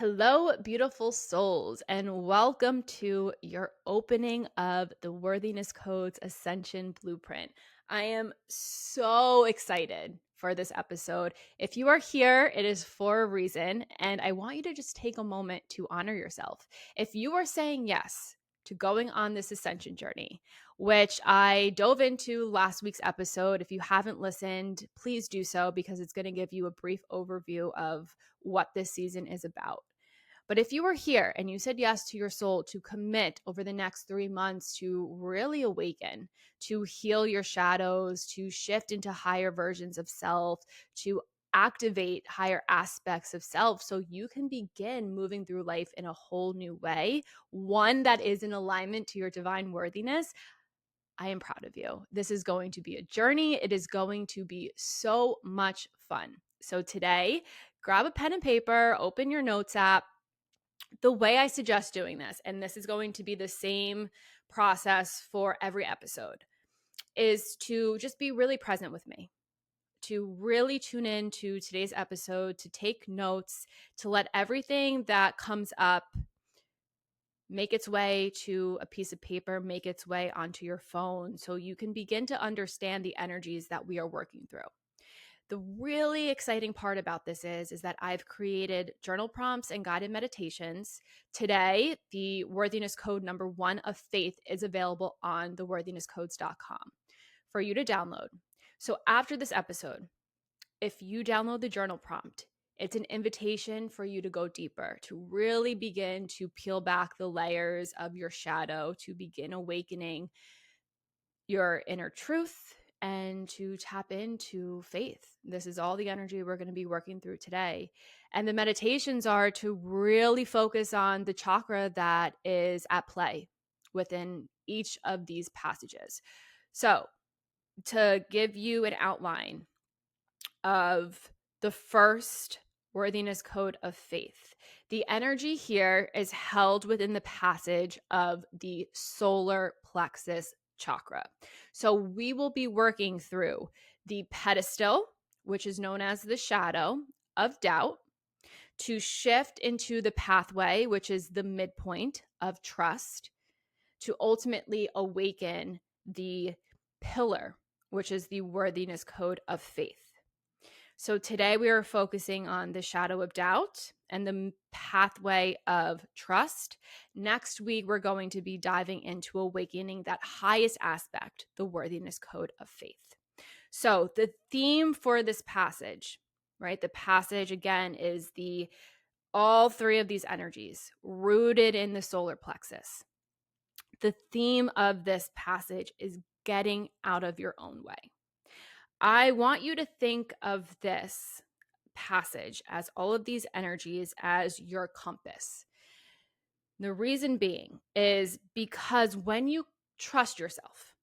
Hello, beautiful souls, and welcome to your opening of the Worthiness Codes Ascension Blueprint. I am so excited for this episode. If you are here, it is for a reason, and I want you to just take a moment to honor yourself. If you are saying yes to going on this ascension journey, which I dove into last week's episode, if you haven't listened, please do so because it's going to give you a brief overview of what this season is about. But if you are here and you said yes to your soul to commit over the next 3 months to really awaken, to heal your shadows, to shift into higher versions of self, to activate higher aspects of self so you can begin moving through life in a whole new way, one that is in alignment to your divine worthiness, I am proud of you. This is going to be a journey. It is going to be so much fun. So today, grab a pen and paper, open your notes app. The way I suggest doing this, and this is going to be the same process for every episode, is to just be really present with me, to really tune in to today's episode, to take notes, to let everything that comes up make its way to a piece of paper, make its way onto your phone so you can begin to understand the energies that we are working through. The really exciting part about this is that I've created journal prompts and guided meditations. Today, the Worthiness Code number 1 of Faith is available on theworthinesscodes.com for you to download. So after this episode, if you download the journal prompt, it's an invitation for you to go deeper, to really begin to peel back the layers of your shadow, to begin awakening your inner truth, and to tap into faith. This is all the energy we're going to be working through today. And the meditations are to really focus on the chakra that is at play within each of these passages. So, to give you an outline of the first Worthiness Code of Faith, the energy here is held within the passage of the solar plexus chakra. So we will be working through the pedestal, which is known as the shadow of doubt, to shift into the pathway, which is the midpoint of trust, to ultimately awaken the pillar, which is the Worthiness Code of Faith. So today we are focusing on the shadow of doubt and the pathway of trust. Next week, we're going to be diving into awakening that highest aspect, the Worthiness Code of Faith. So the theme for this passage, right? The passage again is all three of these energies rooted in the solar plexus. The theme of this passage is getting out of your own way. I want you to think of this passage as all of these energies as your compass. The reason being is because when you trust yourself,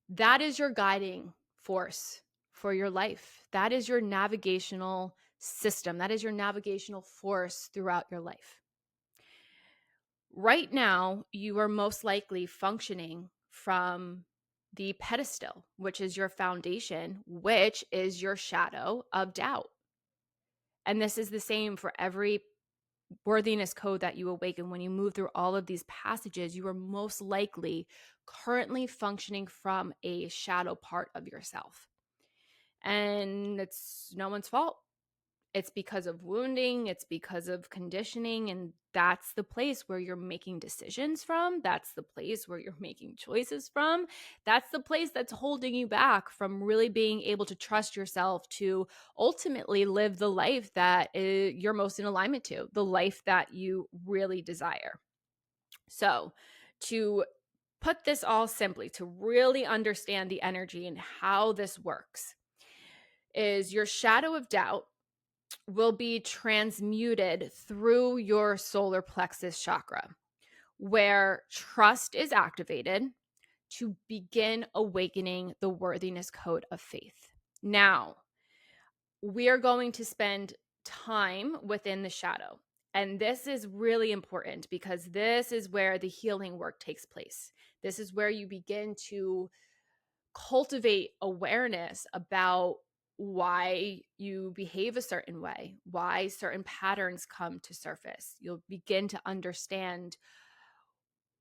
that is your guiding force for your life. That is your navigational system. That is your navigational force throughout your life. Right now, you are most likely functioning from the pedestal, which is your foundation, which is your shadow of doubt. And this is the same for every worthiness code that you awaken. When you move through all of these passages, you are most likely currently functioning from a shadow part of yourself. And it's no one's fault. It's because of wounding, it's because of conditioning, and that's the place where you're making decisions from. That's the place where you're making choices from. That's the place that's holding you back from really being able to trust yourself to ultimately live the life that you're most in alignment to, the life that you really desire. So, to put this all simply, to really understand the energy and how this works, is your shadow of doubt will be transmuted through your solar plexus chakra, where trust is activated to begin awakening the Worthiness Code of Faith. Now, we are going to spend time within the shadow. And this is really important because this is where the healing work takes place. This is where you begin to cultivate awareness about why you behave a certain way, why certain patterns come to surface. You'll begin to understand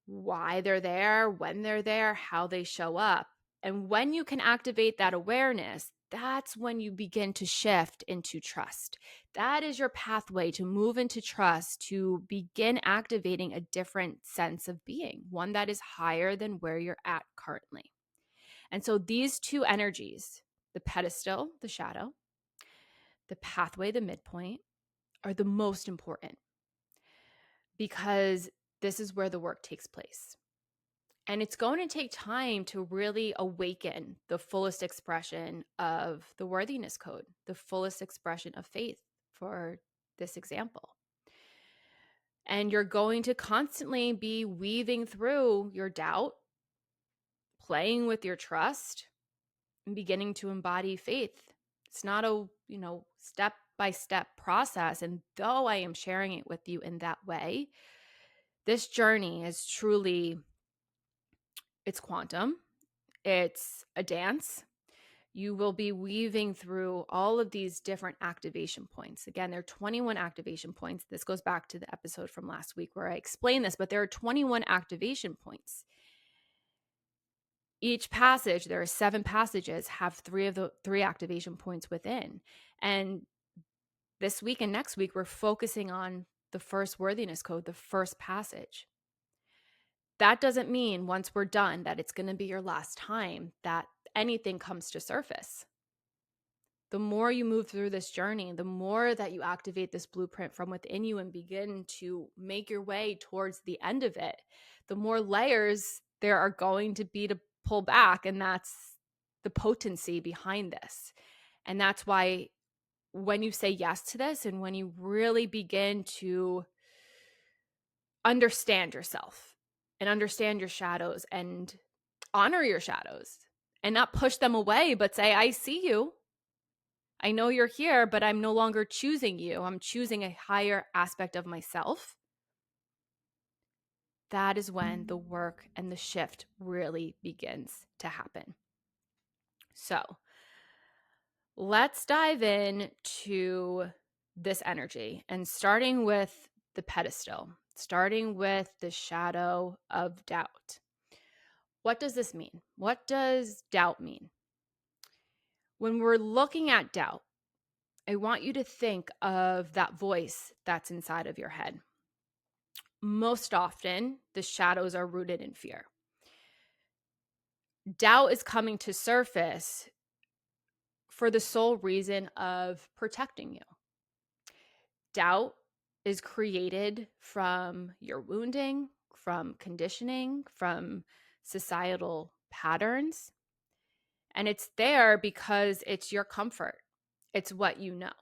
why they're there, when they're there, how they show up. And when you can activate that awareness, that's when you begin to shift into trust. That is your pathway to move into trust, to begin activating a different sense of being, one that is higher than where you're at currently. And so these two energies, the pedestal, the shadow, the pathway, the midpoint, are the most important because this is where the work takes place. And it's going to take time to really awaken the fullest expression of the worthiness code, the fullest expression of faith for this example. And you're going to constantly be weaving through your doubt, playing with your trust, and beginning to embody faith. It's not a, step-by-step process. And though I am sharing it with you in that way, this journey is truly, it's quantum. It's a dance. You will be weaving through all of these different activation points. Again, there are 21 activation points. This goes back to the episode from last week where I explained this, but there are 21 activation points. Each passage, there are 7 passages, have 3 of the 3 activation points within. And this week and next week, we're focusing on the first worthiness code, the first passage. That doesn't mean once we're done that it's going to be your last time that anything comes to surface. The more you move through this journey, the more that you activate this blueprint from within you and begin to make your way towards the end of it, the more layers there are going to be to pull back. And that's the potency behind this. And that's why when you say yes to this and when you really begin to understand yourself and understand your shadows and honor your shadows and not push them away, but say, I see you. I know you're here, but I'm no longer choosing you. I'm choosing a higher aspect of myself. That is when the work and the shift really begins to happen. So let's dive in to this energy and starting with the pedestal, starting with the shadow of doubt. What does this mean? What does doubt mean? When we're looking at doubt, I want you to think of that voice that's inside of your head. Most often, the shadows are rooted in fear. Doubt is coming to surface for the sole reason of protecting you. Doubt is created from your wounding, from conditioning, from societal patterns. And it's there because it's your comfort. It's what you know.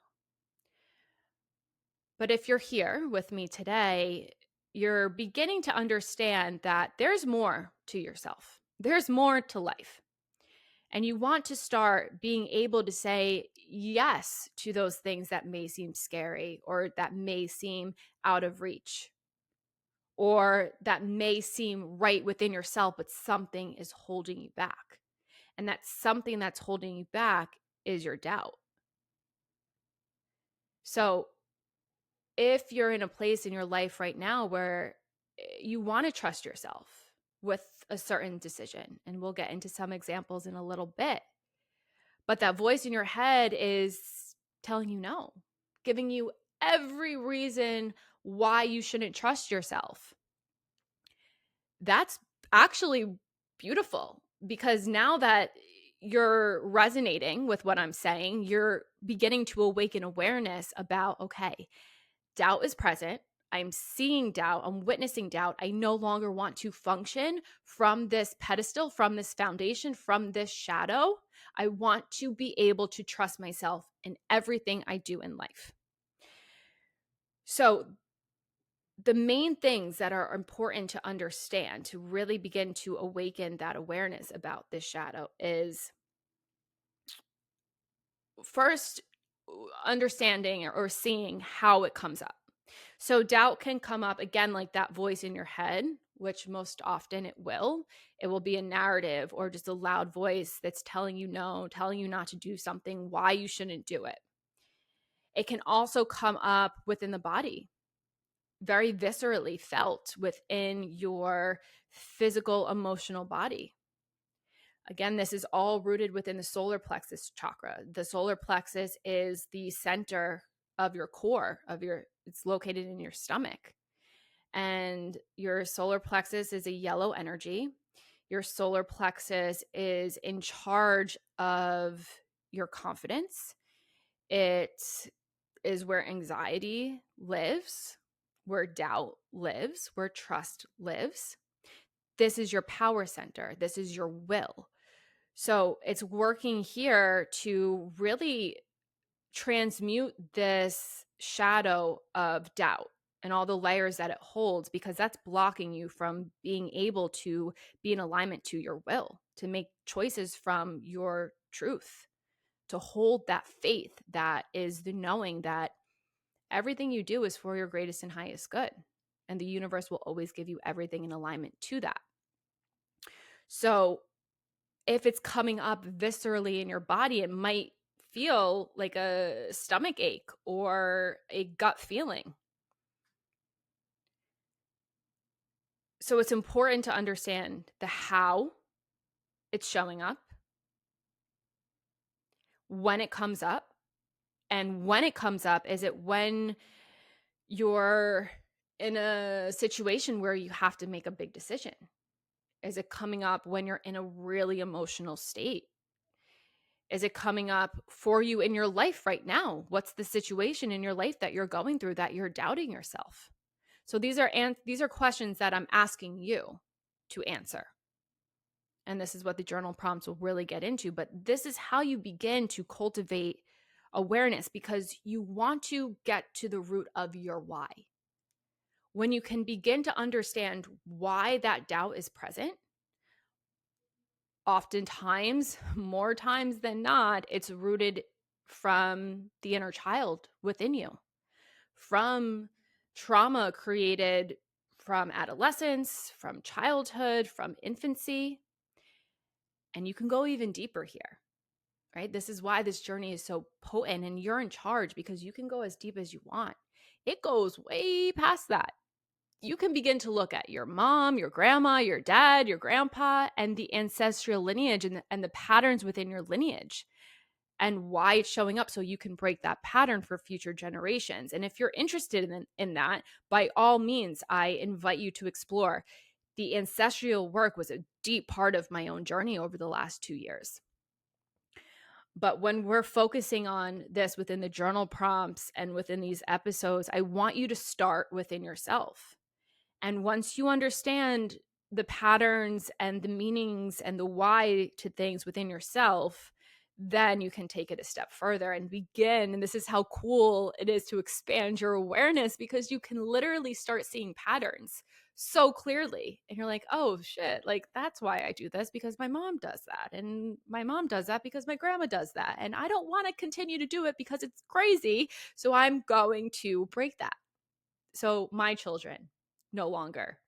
But if you're here with me today, you're beginning to understand that there's more to yourself. There's more to life. And you want to start being able to say yes to those things that may seem scary or that may seem out of reach or that may seem right within yourself, but something is holding you back. And that something that's holding you back is your doubt. So if you're in a place in your life right now where you want to trust yourself with a certain decision, and we'll get into some examples in a little bit, but that voice in your head is telling you no, giving you every reason why you shouldn't trust yourself. That's actually beautiful because now that you're resonating with what I'm saying, you're beginning to awaken awareness about, okay, doubt is present. I'm seeing doubt. I'm witnessing doubt. I no longer want to function from this pedestal, from this foundation, from this shadow. I want to be able to trust myself in everything I do in life. So the main things that are important to understand to really begin to awaken that awareness about this shadow is first understanding or seeing how it comes up. So doubt can come up again like that voice in your head which most often it will be a narrative or just a loud voice that's telling you no, telling you not to do something, why you shouldn't do it. It can also come up within the body, very viscerally felt within your physical, emotional body. Again, this is all rooted within the solar plexus chakra. The solar plexus is the center of your core, it's located in your stomach. And your solar plexus is a yellow energy. Your solar plexus is in charge of your confidence. It is where anxiety lives, where doubt lives, where trust lives. This is your power center. This is your will. So it's working here to really transmute this shadow of doubt and all the layers that it holds, because that's blocking you from being able to be in alignment to your will, to make choices from your truth, to hold that faith that is the knowing that everything you do is for your greatest and highest good. And the universe will always give you everything in alignment to that. So if it's coming up viscerally in your body, it might feel like a stomach ache or a gut feeling. So it's important to understand the how it's showing up, when it comes up. And when it comes up, is it when you're in a situation where you have to make a big decision? Is it coming up when you're in a really emotional state? Is it coming up for you in your life right now? What's the situation in your life that you're going through that you're doubting yourself? So these are questions that I'm asking you to answer. And this is what the journal prompts will really get into. But this is how you begin to cultivate awareness, because you want to get to the root of your why. When you can begin to understand why that doubt is present, oftentimes, more times than not, it's rooted from the inner child within you, from trauma created from adolescence, from childhood, from infancy. And you can go even deeper here, right? This is why this journey is so potent, and you're in charge, because you can go as deep as you want. It goes way past that. You can begin to look at your mom, your grandma, your dad, your grandpa, and the ancestral lineage and the patterns within your lineage and why it's showing up, so you can break that pattern for future generations. And if you're interested in that, by all means, I invite you to explore. The ancestral work was a deep part of my own journey over the last 2 years. But when we're focusing on this within the journal prompts and within these episodes, I want you to start within yourself. And once you understand the patterns and the meanings and the why to things within yourself, then you can take it a step further and begin. And this is how cool it is to expand your awareness, because you can literally start seeing patterns so clearly. And you're like, oh shit, like that's why I do this, because my mom does that. And my mom does that because my grandma does that. And I don't want to continue to do it because it's crazy. So I'm going to break that. So my children no longer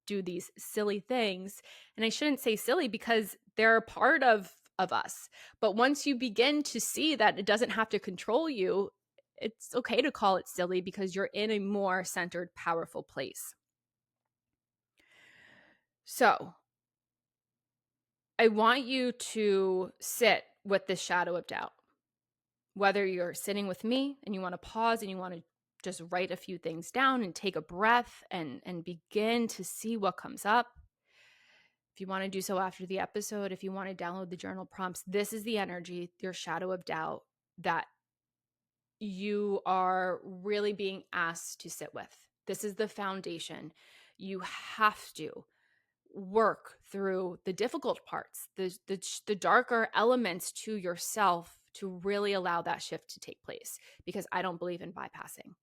do these silly things. And I shouldn't say silly, because they're a part of us. But once you begin to see that it doesn't have to control you, it's okay to call it silly, because you're in a more centered, powerful place. So I want you to sit with this shadow of doubt. Whether you're sitting with me and you want to pause and you want to just write a few things down and take a breath and begin to see what comes up. If you want to do so after the episode, if you want to download the journal prompts, this is the energy, your shadow of doubt, that you are really being asked to sit with. This is the foundation. You have to work through the difficult parts, the darker elements to yourself, to really allow that shift to take place, because I don't believe in bypassing.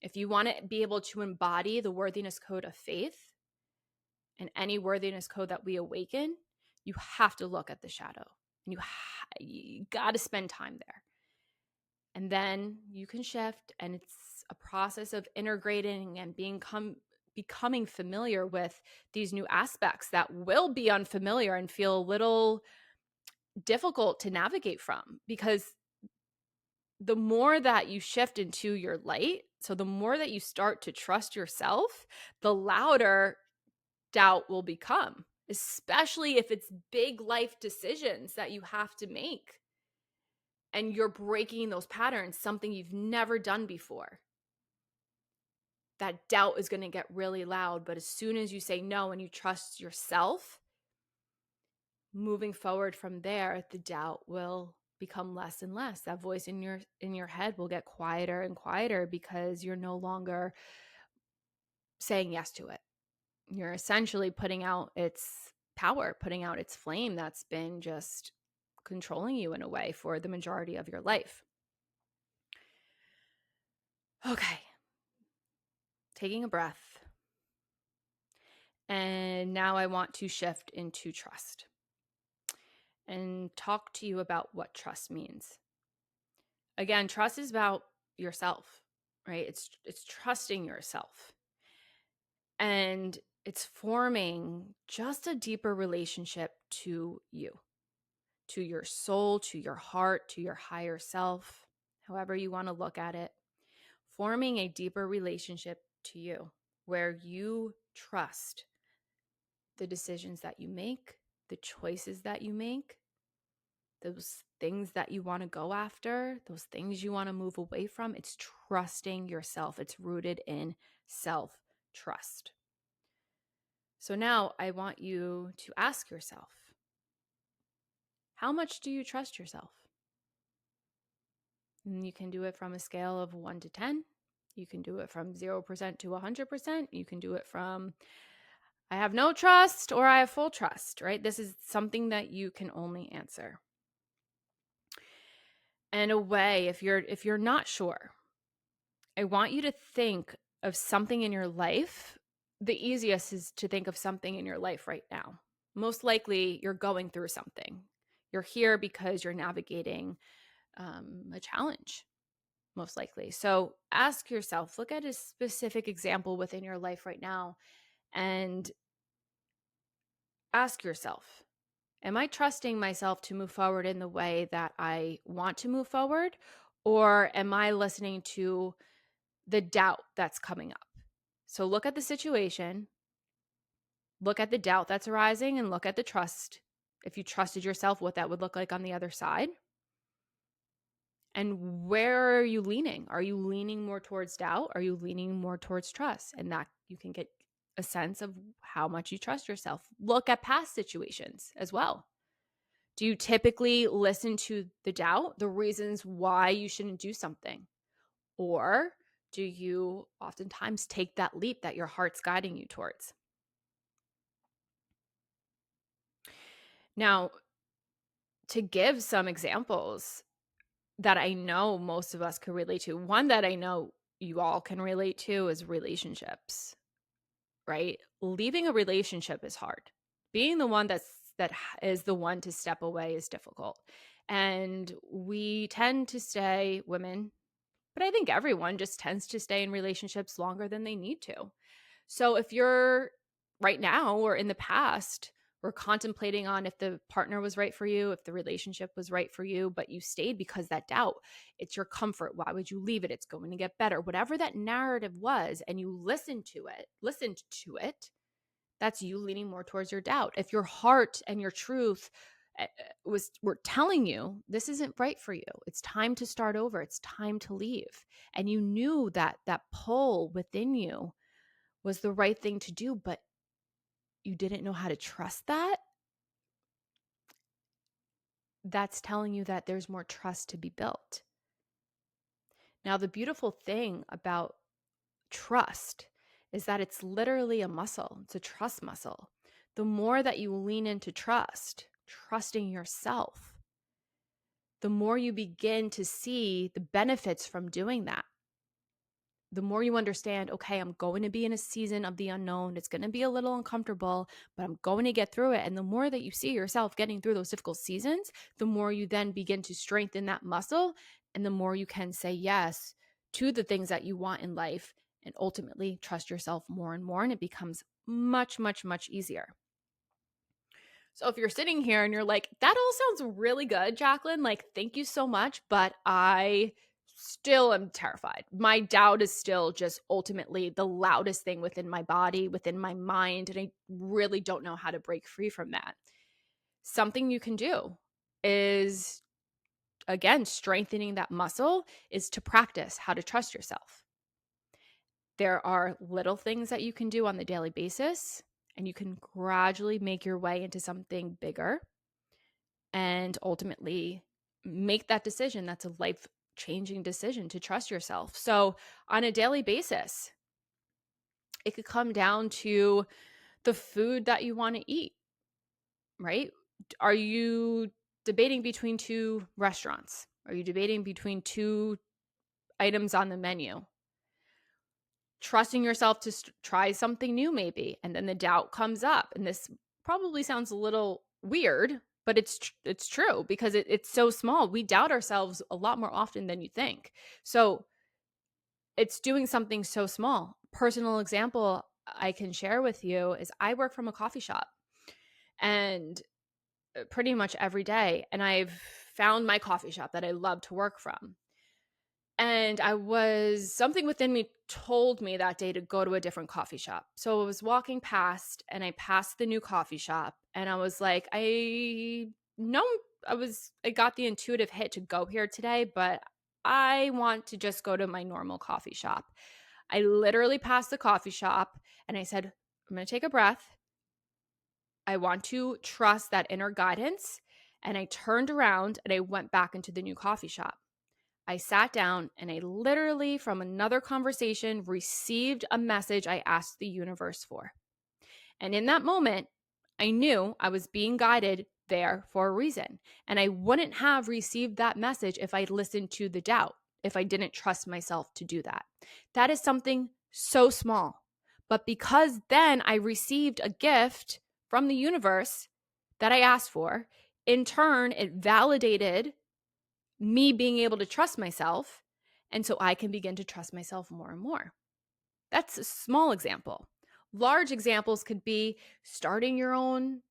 If you want to be able to embody the Worthiness Code of Faith and any worthiness code that we awaken, you have to look at the shadow, and you got to spend time there. And then you can shift, and it's a process of integrating and becoming familiar with these new aspects that will be unfamiliar and feel a little difficult to navigate from, because the more that you shift into your light, so the more that you start to trust yourself, the louder doubt will become, especially if it's big life decisions that you have to make and you're breaking those patterns, something you've never done before. That doubt is going to get really loud. But as soon as you say no and you trust yourself, moving forward from there, the doubt will become less and less. That voice in your head will get quieter and quieter, because you're no longer saying yes to it. You're essentially putting out its power, putting out its flame that's been just controlling you in a way for the majority of your life. Okay. Taking a breath. And now I want to shift into trust and talk to you about what trust means. Again, trust is about yourself, right? It's trusting yourself. And it's forming just a deeper relationship to you, to your soul, to your heart, to your higher self, however you want to look at it. Forming a deeper relationship to you, where you trust the decisions that you make, the choices that you make, those things that you want to go after, those things you want to move away from. It's trusting yourself. It's rooted in self-trust. So now I want you to ask yourself, how much do you trust yourself? And you can do it from a scale of 1 to 10. You can do it from 0% to 100%. You can do it from I have no trust or I have full trust, right? This is something that you can only answer. And a way, if you're not sure, I want you to think of something in your life. The easiest is to think of something in your life right now. Most likely you're going through something. You're here because you're navigating a challenge, most likely. So ask yourself, look at a specific example within your life right now and ask yourself, am I trusting myself to move forward in the way that I want to move forward? Or am I listening to the doubt that's coming up? So look at the situation, look at the doubt that's arising, and look at the trust. If you trusted yourself, what that would look like on the other side. And where are you leaning? Are you leaning more towards doubt? Are you leaning more towards trust? And that you can get a sense of how much you trust yourself. Look at past situations as well. Do you typically listen to the doubt, the reasons why you shouldn't do something? Or do you oftentimes take that leap that your heart's guiding you towards? Now, to give some examples that I know most of us can relate to, one that I know you all can relate to is relationships, right? Leaving a relationship is hard. Being the one that is the one to step away is difficult. And we tend to stay, women, but I think everyone just tends to stay in relationships longer than they need to. So if you're right now or in the past, we're contemplating on if the partner was right for you, if the relationship was right for you, but you stayed because that doubt, it's your comfort. Why would you leave it? It's going to get better. Whatever that narrative was, and you listened to it, that's you leaning more towards your doubt. If your heart and your truth were telling you this isn't right for you, it's time to start over, it's time to leave, and you knew that that pull within you was the right thing to do, but you didn't know how to trust that, that's telling you that there's more trust to be built. Now, the beautiful thing about trust is that it's literally a muscle. It's a trust muscle. The more that you lean into trusting yourself, the more you begin to see the benefits from doing that. The more you understand, okay, I'm going to be in a season of the unknown. It's going to be a little uncomfortable, but I'm going to get through it. And the more that you see yourself getting through those difficult seasons, the more you then begin to strengthen that muscle, and the more you can say yes to the things that you want in life and ultimately trust yourself more and more, and it becomes much, much, much easier. So if you're sitting here and you're like, that all sounds really good, Jaclyn, like, thank you so much, but I still am terrified. My doubt is still just ultimately the loudest thing within my body, within my mind, and I really don't know how to break free from that. Something you can do is, again, strengthening that muscle is to practice how to trust yourself. There are little things that you can do on the daily basis, and you can gradually make your way into something bigger and ultimately make that decision. That's a life-changing decision to trust yourself. So on a daily basis, it could come down to the food that you want to eat, right? Are you debating between two restaurants? Are you debating between two items on the menu? Trusting yourself to try something new maybe, and then the doubt comes up. And this probably sounds a little weird, but it's true because it's so small. We doubt ourselves a lot more often than you think. So it's doing something so small. Personal example I can share with you is I work from a coffee shop, and pretty much every day, and I've found my coffee shop that I love to work from. And something within me told me that day to go to a different coffee shop. So I was walking past and I passed the new coffee shop and I was like, I know I got the intuitive hit to go here today, but I want to just go to my normal coffee shop. I literally passed the coffee shop and I said, I'm going to take a breath. I want to trust that inner guidance. And I turned around and I went back into the new coffee shop. I sat down and I literally, from another conversation, received a message I asked the universe for. And in that moment, I knew I was being guided there for a reason. And I wouldn't have received that message if I listened to the doubt, if I didn't trust myself to do that. That is something so small. But because then I received a gift from the universe that I asked for, in turn, it validated me being able to trust myself. And so I can begin to trust myself more and more. That's a small example. Large examples could be starting your own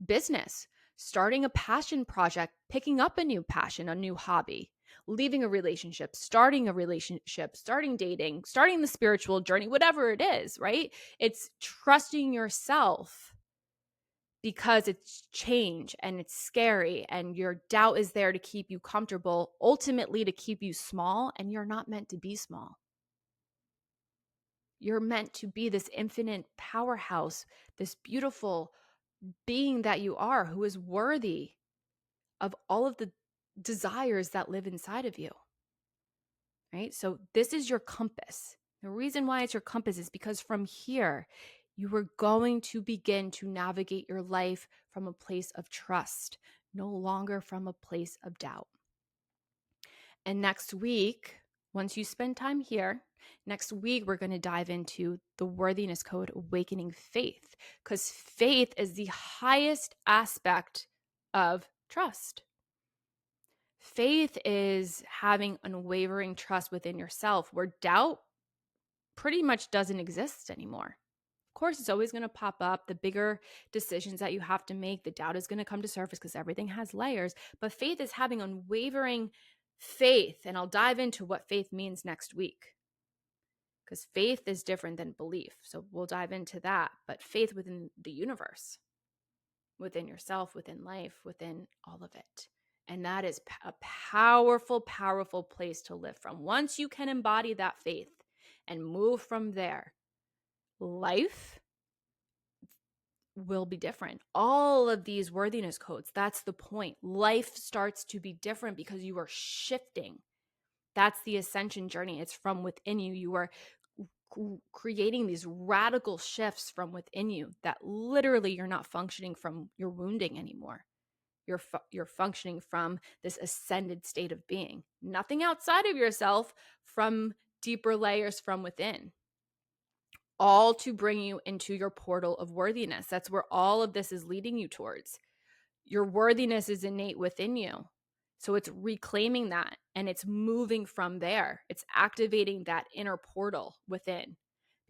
business, starting a passion project, picking up a new passion, a new hobby, leaving a relationship, starting dating, starting the spiritual journey, whatever it is, right? It's trusting yourself because it's change and it's scary and your doubt is there to keep you comfortable, ultimately to keep you small, and you're not meant to be small. You're meant to be this infinite powerhouse, this beautiful being that you are, who is worthy of all of the desires that live inside of you, right? So this is your compass. The reason why it's your compass is because from here, you are going to begin to navigate your life from a place of trust, no longer from a place of doubt. And next week, once you spend time here, next week, we're going to dive into the Worthiness Code, Awakening Faith, because faith is the highest aspect of trust. Faith is having unwavering trust within yourself, where doubt pretty much doesn't exist anymore. Of course, it's always going to pop up. The bigger decisions that you have to make, the doubt is going to come to surface because everything has layers. But faith is having unwavering faith. And I'll dive into what faith means next week, because faith is different than belief. So we'll dive into that. But faith within the universe, within yourself, within life, within all of it. And that is a powerful, powerful place to live from. Once you can embody that faith and move from there, life will be different. All of these worthiness codes, that's the point. Life starts to be different because you are shifting. That's the ascension journey. It's from within you. You are creating these radical shifts from within you that literally you're not functioning from your wounding anymore. You're functioning from this ascended state of being. Nothing outside of yourself, from deeper layers from within. All to bring you into your portal of worthiness. That's where all of this is leading you towards. Your worthiness is innate within you. So it's reclaiming that and it's moving from there. It's activating that inner portal within.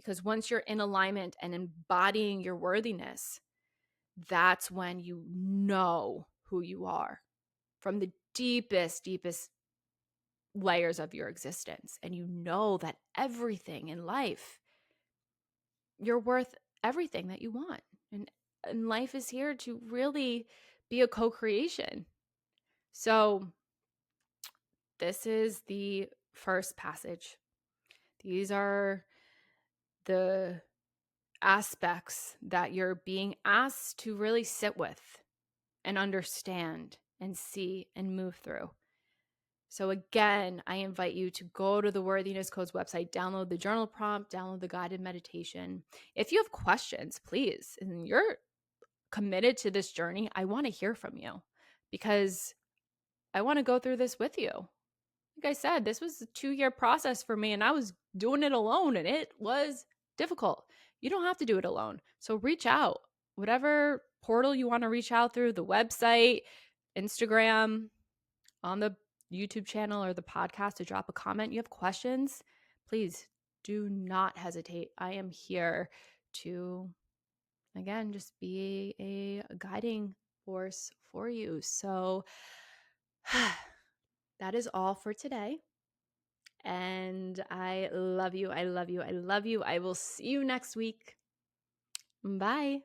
Because once you're in alignment and embodying your worthiness, that's when you know who you are from the deepest, deepest layers of your existence. And you know that everything in life, you're worth everything that you want. And life is here to really be a co-creation. So this is the first passage. These are the aspects that you're being asked to really sit with and understand and see and move through. So again, I invite you to go to the Worthiness Codes website, download the journal prompt, download the guided meditation. If you have questions, please, and you're committed to this journey, I want to hear from you because I want to go through this with you. Like I said, this was a 2-year process for me and I was doing it alone and it was difficult. You don't have to do it alone. So reach out, whatever portal you want to reach out through, the website, Instagram, on the YouTube channel or the podcast to drop a comment. You have questions, please do not hesitate. I am here to, again, just be a guiding force for you. So that is all for today. And I love you. I love you. I love you. I will see you next week. Bye.